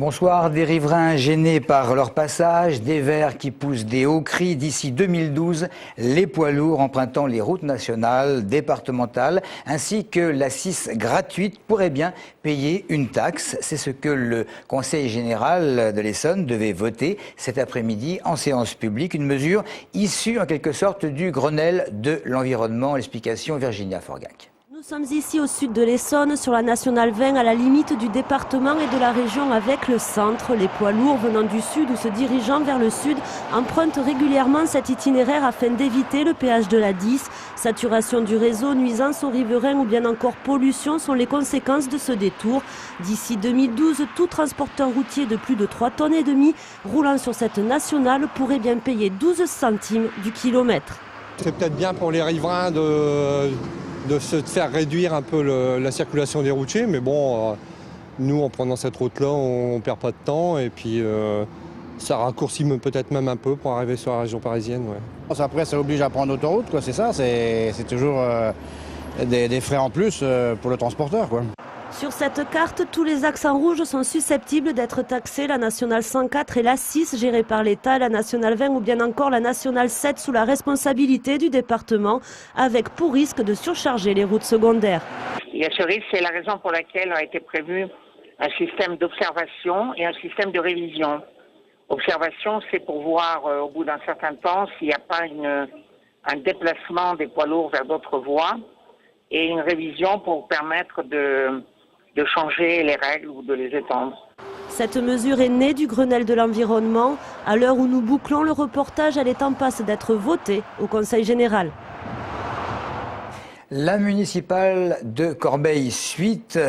Bonsoir. Des riverains gênés par leur passage, des vers qui poussent des hauts cris. D'ici 2012, les poids lourds empruntant les routes nationales, départementales, ainsi que la 6 gratuite pourraient bien payer une taxe. C'est ce que le Conseil général de l'Essonne devait voter cet après-midi en séance publique. Une mesure issue en quelque sorte du Grenelle de l'environnement. L'explication Virginia Forgac. Nous sommes ici au sud de l'Essonne, sur la nationale 20, à la limite du département et de la région avec le centre. Les poids lourds venant du sud ou se dirigeant vers le sud empruntent régulièrement cet itinéraire afin d'éviter le péage de la 10. Saturation du réseau, nuisance aux riverains ou bien encore pollution sont les conséquences de ce détour. D'ici 2012, tout transporteur routier de plus de 3,5 tonnes roulant sur cette nationale pourrait bien payer 12 centimes du kilomètre. C'est peut-être bien pour les riverains de se faire réduire un peu la circulation des routiers, mais bon, nous en prenant cette route-là, on perd pas de temps et puis ça raccourcit peut-être même un peu pour arriver sur la région parisienne. Ouais. Après, ça oblige à prendre l'autoroute, quoi. C'est ça, c'est toujours des frais en plus pour le transporteur, quoi. Sur cette carte, tous les axes en rouge sont susceptibles d'être taxés. La nationale 104 et la 6 gérée par l'État, la nationale 20 ou bien encore la nationale 7 sous la responsabilité du département, avec pour risque de surcharger les routes secondaires. Il y a ce risque, c'est la raison pour laquelle a été prévu un système d'observation et un système de révision. Observation, c'est pour voir au bout d'un certain temps s'il n'y a pas un déplacement des poids lourds vers d'autres voies, et une révision pour permettre de changer les règles ou de les étendre. Cette mesure est née du Grenelle de l'environnement. À l'heure où nous bouclons le reportage, elle est en passe d'être votée au Conseil général. La municipale de Corbeil-Suite,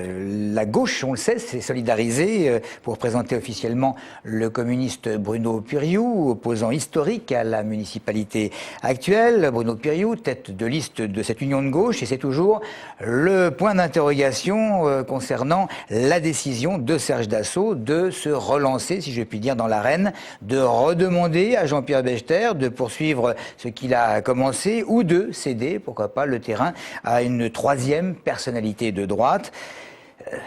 la gauche, on le sait, s'est solidarisée pour présenter officiellement le communiste Bruno Puriou, opposant historique à la municipalité actuelle. Bruno Puriou, tête de liste de cette union de gauche, et c'est toujours le point d'interrogation concernant la décision de Serge Dassault de se relancer, si je puis dire, dans l'arène, de redemander à Jean-Pierre Bechter de poursuivre ce qu'il a commencé ou de céder, pourquoi pas, le terrain à une troisième personnalité de droite.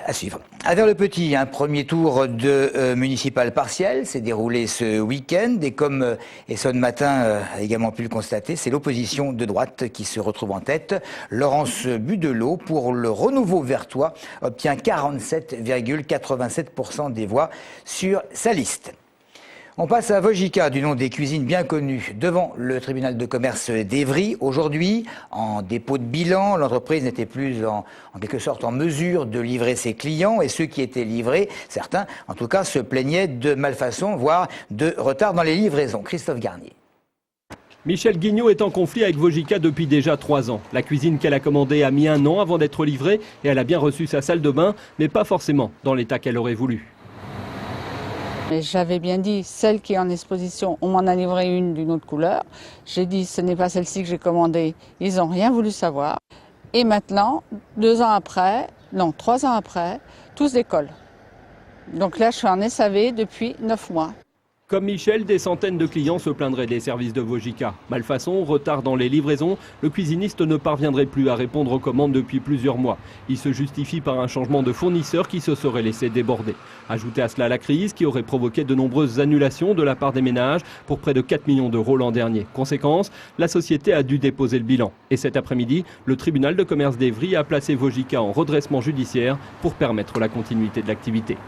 À suivre. À Vers-le-Petit, un premier tour de municipal partiel s'est déroulé ce week-end et comme Essonne Matin a également pu le constater, c'est l'opposition de droite qui se retrouve en tête. Laurence Budelot, pour le renouveau vertois, obtient 47,87% des voix sur sa liste. On passe à Vogica, du nom des cuisines bien connues, devant le tribunal de commerce d'Évry. Aujourd'hui, en dépôt de bilan, l'entreprise n'était plus en quelque sorte en mesure de livrer ses clients et ceux qui étaient livrés, certains en tout cas, se plaignaient de malfaçon, voire de retard dans les livraisons. Christophe Garnier. Michel Guignot est en conflit avec Vogica depuis déjà 3 ans. La cuisine qu'elle a commandée a mis 1 an avant d'être livrée et elle a bien reçu sa salle de bain, mais pas forcément dans l'état qu'elle aurait voulu. Mais j'avais bien dit, celle qui est en exposition, on m'en a livré une d'une autre couleur. J'ai dit, ce n'est pas celle-ci que j'ai commandée. Ils n'ont rien voulu savoir. Et maintenant, 3 ans après, tout se décolle. Donc là, je suis en SAV depuis 9 mois. Comme Michel, des centaines de clients se plaindraient des services de Vogica. Malfaçon, retard dans les livraisons, le cuisiniste ne parviendrait plus à répondre aux commandes depuis plusieurs mois. Il se justifie par un changement de fournisseur qui se serait laissé déborder. Ajoutez à cela la crise qui aurait provoqué de nombreuses annulations de la part des ménages pour près de 4 millions d'euros l'an dernier. Conséquence, la société a dû déposer le bilan. Et cet après-midi, le tribunal de commerce d'Évry a placé Vogica en redressement judiciaire pour permettre la continuité de l'activité.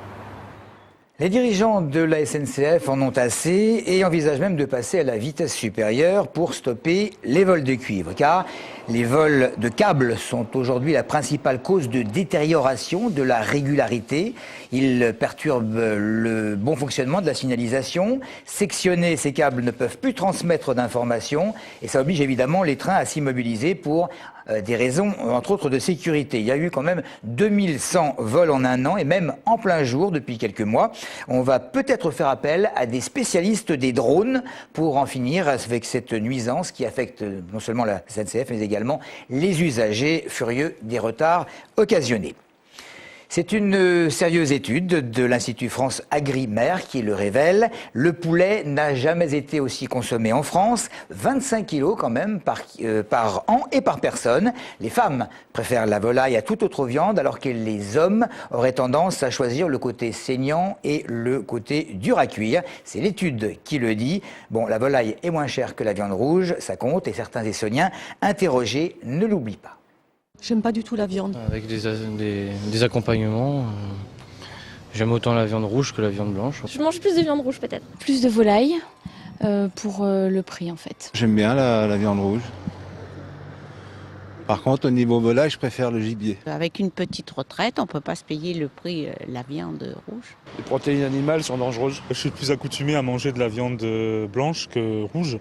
Les dirigeants de la SNCF en ont assez et envisagent même de passer à la vitesse supérieure pour stopper les vols de cuivre. Car les vols de câbles sont aujourd'hui la principale cause de détérioration de la régularité. Ils perturbent le bon fonctionnement de la signalisation. Sectionnés, ces câbles ne peuvent plus transmettre d'informations et ça oblige évidemment les trains à s'immobiliser pour des raisons, entre autres, de sécurité. Il y a eu quand même 2100 vols en 1 an et même en plein jour depuis quelques mois. On va peut-être faire appel à des spécialistes des drones pour en finir avec cette nuisance qui affecte non seulement la SNCF mais également les usagers furieux des retards occasionnés. C'est une sérieuse étude de l'Institut France Agri-Mer qui le révèle. Le poulet n'a jamais été aussi consommé en France, 25 kilos quand même par an et par personne. Les femmes préfèrent la volaille à toute autre viande alors que les hommes auraient tendance à choisir le côté saignant et le côté dur à cuire. C'est l'étude qui le dit. Bon, la volaille est moins chère que la viande rouge, ça compte, et certains Essonniens interrogés ne l'oublient pas. J'aime pas du tout la viande. Avec des accompagnements, j'aime autant la viande rouge que la viande blanche. Je mange plus de viande rouge peut-être. Plus de volaille pour le prix en fait. J'aime bien la viande rouge. Par contre, au niveau volaille, je préfère le gibier. Avec une petite retraite, on ne peut pas se payer le prix de la viande rouge. Les protéines animales sont dangereuses. Je suis plus accoutumé à manger de la viande blanche que rouge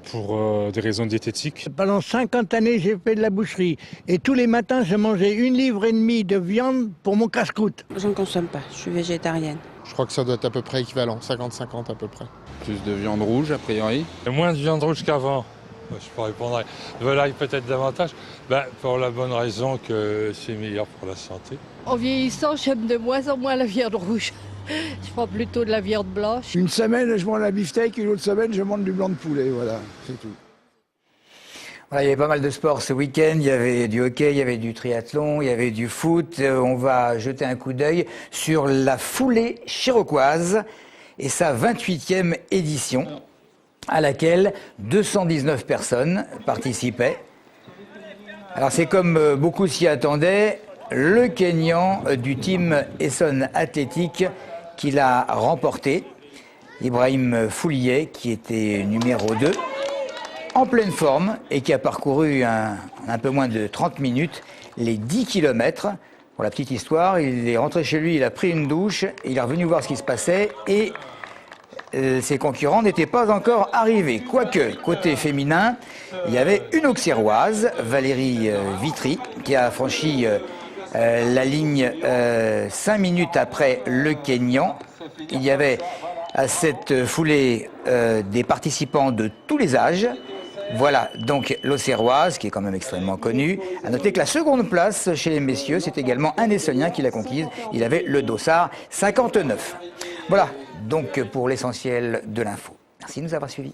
pour des raisons diététiques. Pendant 50 années, j'ai fait de la boucherie. Et tous les matins, je mangeais 1,5 livre de viande pour mon casse-croûte. Je ne consomme pas, je suis végétarienne. Je crois que ça doit être à peu près équivalent, 50-50 à peu près. Plus de viande rouge, a priori. Et moins de viande rouge qu'avant. Je peux répondre. Volaille peut-être davantage, pour la bonne raison que c'est meilleur pour la santé. En vieillissant, j'aime de moins en moins la viande rouge. Je prends plutôt de la viande blanche. Une semaine, je mange la beefsteak, une autre semaine, je mange du blanc de poulet, voilà, c'est tout. Voilà, il y avait pas mal de sports ce week-end, il y avait du hockey, il y avait du triathlon, il y avait du foot. On va jeter un coup d'œil sur la foulée chiroquoise et sa 28e édition, à laquelle 219 personnes participaient. Alors c'est comme beaucoup s'y attendaient, le Kényan du team Essonne Athlétique qui l'a remporté, Ibrahim Foulier, qui était numéro 2, en pleine forme et qui a parcouru un peu moins de 30 minutes les 10 km. Pour la petite histoire, il est rentré chez lui, il a pris une douche, il est revenu voir ce qui se passait et ses concurrents n'étaient pas encore arrivés. Quoique, côté féminin, il y avait une Auxerroise, Valérie Vitry, qui a franchi la ligne 5 minutes après le Kényan. Il y avait à cette foulée des participants de tous les âges. Voilà donc l'Auxerroise, qui est quand même extrêmement connue. À noter que la seconde place chez les messieurs, c'est également un Essonnien qui l'a conquise. Il avait le dossard 59. Voilà donc pour l'essentiel de l'info. Merci de nous avoir suivis.